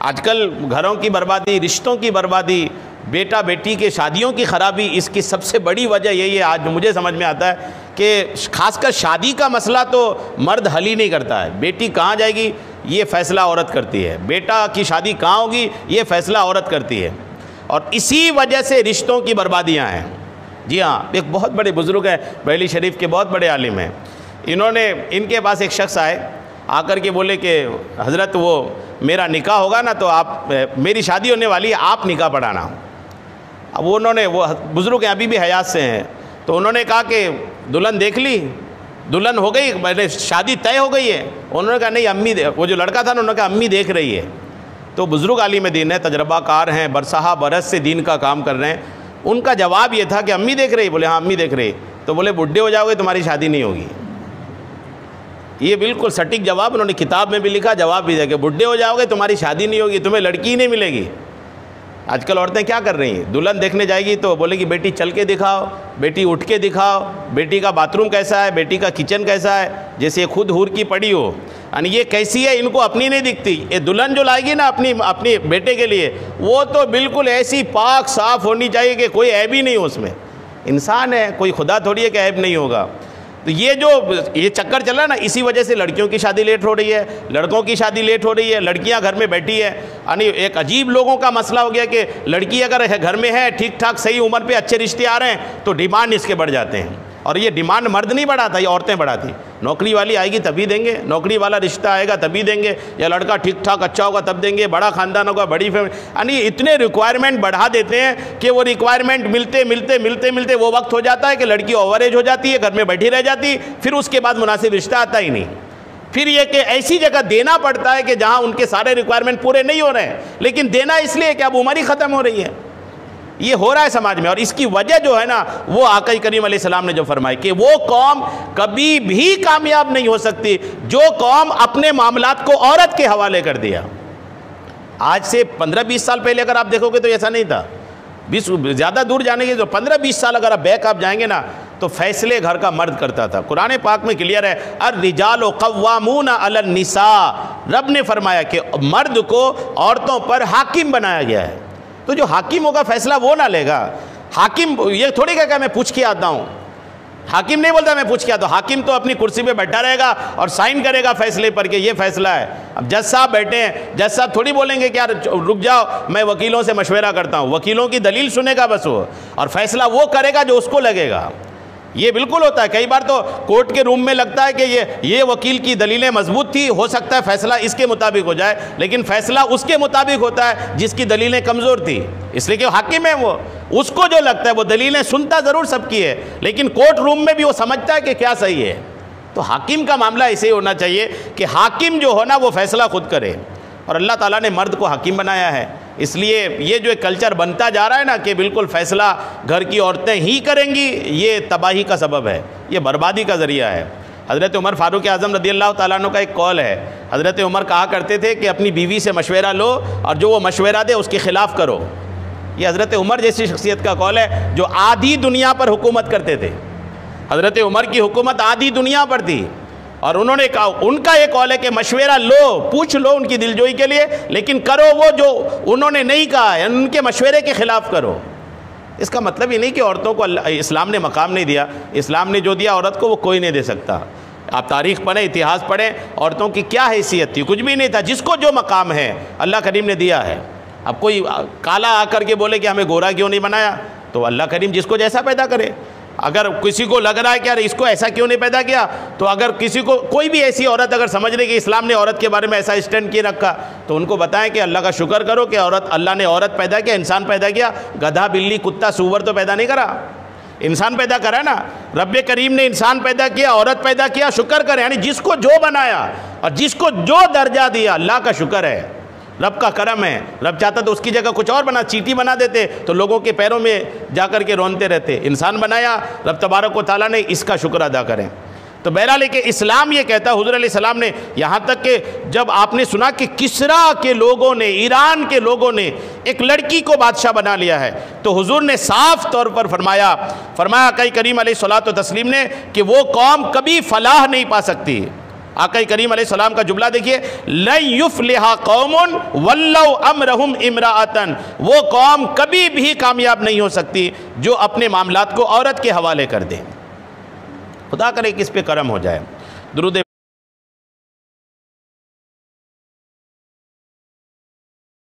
आजकल घरों की बर्बादी, रिश्तों की बर्बादी, बेटा बेटी के शादियों की ख़राबी, इसकी सबसे बड़ी वजह यही है। आज मुझे समझ में आता है कि खासकर शादी का मसला तो मर्द हल ही नहीं करता है। बेटी कहाँ जाएगी ये फ़ैसला औरत करती है, बेटा की शादी कहाँ होगी ये फ़ैसला औरत करती है, और इसी वजह से रिश्तों की बर्बादियाँ हैं। जी हाँ, एक बहुत बड़े बुज़ुर्ग हैं, बरेली शरीफ के बहुत बड़े आलिम हैं। इनके पास एक शख्स आकर के बोले कि हज़रत वो मेरा निकाह होगा ना तो आप, मेरी शादी होने वाली है, आप निकाह पढ़ाना। अब वो बुज़ुर्ग अभी भी हयात से हैं, तो उन्होंने कहा कि दुल्हन देख ली, दुल्हन हो गई, मैंने शादी तय हो गई है। उन्होंने कहा नहीं अम्मी, वो जो लड़का था ना उन्होंने कहा अम्मी देख रही है। तो बुज़ुर्ग आलिम दीन है, तजर्बाकार हैं, बरसहा बरस से दीन का काम कर रहे हैं। उनका जवाब ये था कि अम्मी देख रही? बोले हाँ अम्मी देख रही। तो बोले बुढ़े हो जाओगे तुम्हारी शादी नहीं होगी। ये बिल्कुल सटीक जवाब उन्होंने किताब में भी लिखा, जवाब भी दिया कि बुढ़े हो जाओगे तुम्हारी शादी नहीं होगी, तुम्हें लड़की ही नहीं मिलेगी। आजकल औरतें क्या कर रही हैं, दुल्हन देखने जाएगी तो बोलेगी बेटी चल के दिखाओ, बेटी उठ के दिखाओ, बेटी का बाथरूम कैसा है, बेटी का किचन कैसा है, जैसे खुद हूर की पड़ी हो। यानी ये कैसी है इनको अपनी नहीं दिखती। ये दुल्हन जो लाएगी ना अपनी बेटे के लिए, वो तो बिल्कुल ऐसी पाक साफ़ होनी चाहिए कि कोई ऐब ही नहीं हो उसमें। इंसान है, कोई खुदा थोड़ी है कि ऐब नहीं होगा। तो ये चक्कर चल रहा है ना, इसी वजह से लड़कियों की शादी लेट हो रही है, लड़कों की शादी लेट हो रही है, लड़कियां घर में बैठी है। यानी एक अजीब लोगों का मसला हो गया कि लड़की अगर घर में है, ठीक ठाक सही उम्र पे अच्छे रिश्ते आ रहे हैं तो डिमांड इसके बढ़ जाते हैं। और ये डिमांड मर्द नहीं बढ़ाता, ये औरतें बढ़ाती। नौकरी वाली आएगी तभी देंगे, नौकरी वाला रिश्ता आएगा तभी देंगे, या लड़का ठीक ठाक अच्छा होगा तब देंगे, बड़ा खानदान होगा, बड़ी फैमिली। यानी इतने रिक्वायरमेंट बढ़ा देते हैं कि वो रिक्वायरमेंट मिलते वो वक्त हो जाता है कि लड़की ओवरेज हो जाती है, घर में बैठी रह जाती, फिर उसके बाद मुनासिब रिश्ता आता ही नहीं। फिर ये कि ऐसी जगह देना पड़ता है कि जहाँ उनके सारे रिक्वायरमेंट पूरे नहीं हो रहे हैं, लेकिन देना इसलिए कि अब उम्र ही ख़त्म हो रही है। ये हो रहा है समाज में, और इसकी वजह जो है ना वो आका करीम अलैहिस्सलाम ने जो फरमाई कि वो कौम कभी भी कामयाब नहीं हो सकती जो कौम अपने मामलात को औरत के हवाले कर दिया। आज से 15-20 साल पहले अगर आप देखोगे तो ऐसा नहीं था। 20 ज़्यादा दूर जाने के जो 15-20 साल अगर आप बैक आप जाएंगे ना तो फैसले घर का मर्द करता था। कुरान पाक में क्लियर है, अर्रिजालु क़व्वामून अलन निसा, रब ने फरमाया कि मर्द को औरतों पर हाकिम बनाया गया है। तो जो हाकिम होगा फैसला वो ना लेगा। हाकिम ये थोड़ी कहेगा मैं पूछ के आता हूँ, हाकिम नहीं बोलता मैं पूछ के आता हूँ। हाकिम तो अपनी कुर्सी पे बैठा रहेगा और साइन करेगा फैसले पर कि ये फैसला है। अब जज साहब बैठे हैं, जज साहब थोड़ी बोलेंगे कि यार रुक जाओ मैं वकीलों से मशवरा करता हूँ। वकीलों की दलील सुनेगा बस वो, और फैसला वो करेगा जो उसको लगेगा। ये बिल्कुल होता है। कई बार तो कोर्ट के रूम में लगता है कि ये वकील की दलीलें मजबूत थी, हो सकता है फैसला इसके मुताबिक हो जाए, लेकिन फैसला उसके मुताबिक होता है जिसकी दलीलें कमज़ोर थी, इसलिए कि हाकिम है वो। उसको जो लगता है वो दलीलें सुनता ज़रूर सबकी है, लेकिन कोर्ट रूम में भी वो समझता है कि क्या सही है। तो हाकिम का मामला ऐसे ही होना चाहिए कि हाकिम जो हो ना वो फैसला खुद करे, और अल्लाह ताला ने मर्द को हाकिम बनाया है। इसलिए ये जो एक कल्चर बनता जा रहा है ना कि बिल्कुल फ़ैसला घर की औरतें ही करेंगी, ये तबाही का सबब है, ये बर्बादी का ज़रिया है। हज़रत उमर फ़ारूक आज़म रज़ियल्लाहु ताला अन्हु का एक कौल है। हज़रत उमर कहा करते थे कि अपनी बीवी से मशवरा लो और जो वो मशवरा दे उसके ख़िलाफ़ करो। ये हज़रत उमर जैसी शख्सियत का कौल है जो आधी दुनिया पर हुकूमत करते थे। हज़रत उमर की हुकूमत आधी दुनिया पर थी, और उन्होंने कहा, उनका एक कौल है कि मशवरा लो, पूछ लो उनकी दिलजोई के लिए, लेकिन करो वो जो उन्होंने नहीं कहा है, उनके मशवरे के ख़िलाफ़ करो। इसका मतलब ये नहीं कि औरतों को इस्लाम ने मकाम नहीं दिया। इस्लाम ने जो दिया औरत को वो कोई नहीं दे सकता। आप तारीख़ पढ़ें, इतिहास पढ़ें, औरतों की क्या हैसियत थी, कुछ भी नहीं था। जिसको जो मकाम है अल्लाह करीम ने दिया है। अब कोई काला आकर के बोले कि हमें गोरा क्यों नहीं बनाया, तो अल्लाह करीम जिसको जैसा पैदा करे। अगर किसी को लग रहा है कि यार इसको ऐसा क्यों नहीं पैदा किया, तो अगर किसी को कोई भी ऐसी औरत अगर समझ रही कि इस्लाम ने औरत के बारे में ऐसा स्टैंड किए रखा, तो उनको बताएं कि अल्लाह का शुक्र करो कि अल्लाह ने औरत पैदा किया, इंसान पैदा किया। गधा बिल्ली कुत्ता सूअर तो पैदा नहीं करा, इंसान पैदा करा ना। रब्बे करीम ने इंसान पैदा किया, औरत पैदा किया, शुक्र करें। यानी जिसको जो बनाया और जिसको जो दर्जा दिया अल्लाह का शुक्र है, रब का करम है। रब चाहता तो उसकी जगह कुछ और बना, चींटी बना देते तो लोगों के पैरों में जाकर के रोनते रहते। इंसान बनाया रब तबारक व तआला ने, इसका शुक्र अदा करें। तो बहरहाल लेके इस्लाम ये कहता है, हुज़ूर अलैहिस्सलाम ने, यहाँ तक कि जब आपने सुना कि किस्रा के लोगों ने, ईरान के लोगों ने एक लड़की को बादशाह बना लिया है, तो हुज़ूर ने साफ तौर पर फरमाया कई करीम अलैहिस्सलातु व तस्लीम ने कि वो कौम कभी फलाह नहीं पा सकती, आका करीम अलैहिस्सलाम का जुमला देखिए, ला युफ्लिहा कौमुन वल्लौ अमरहुम इम्राअतन, वो कौम कभी भी कामयाब नहीं हो सकती जो अपने मामलात को औरत के हवाले कर दे। खुदा करे कि इस पे करम हो जाए। दुरूद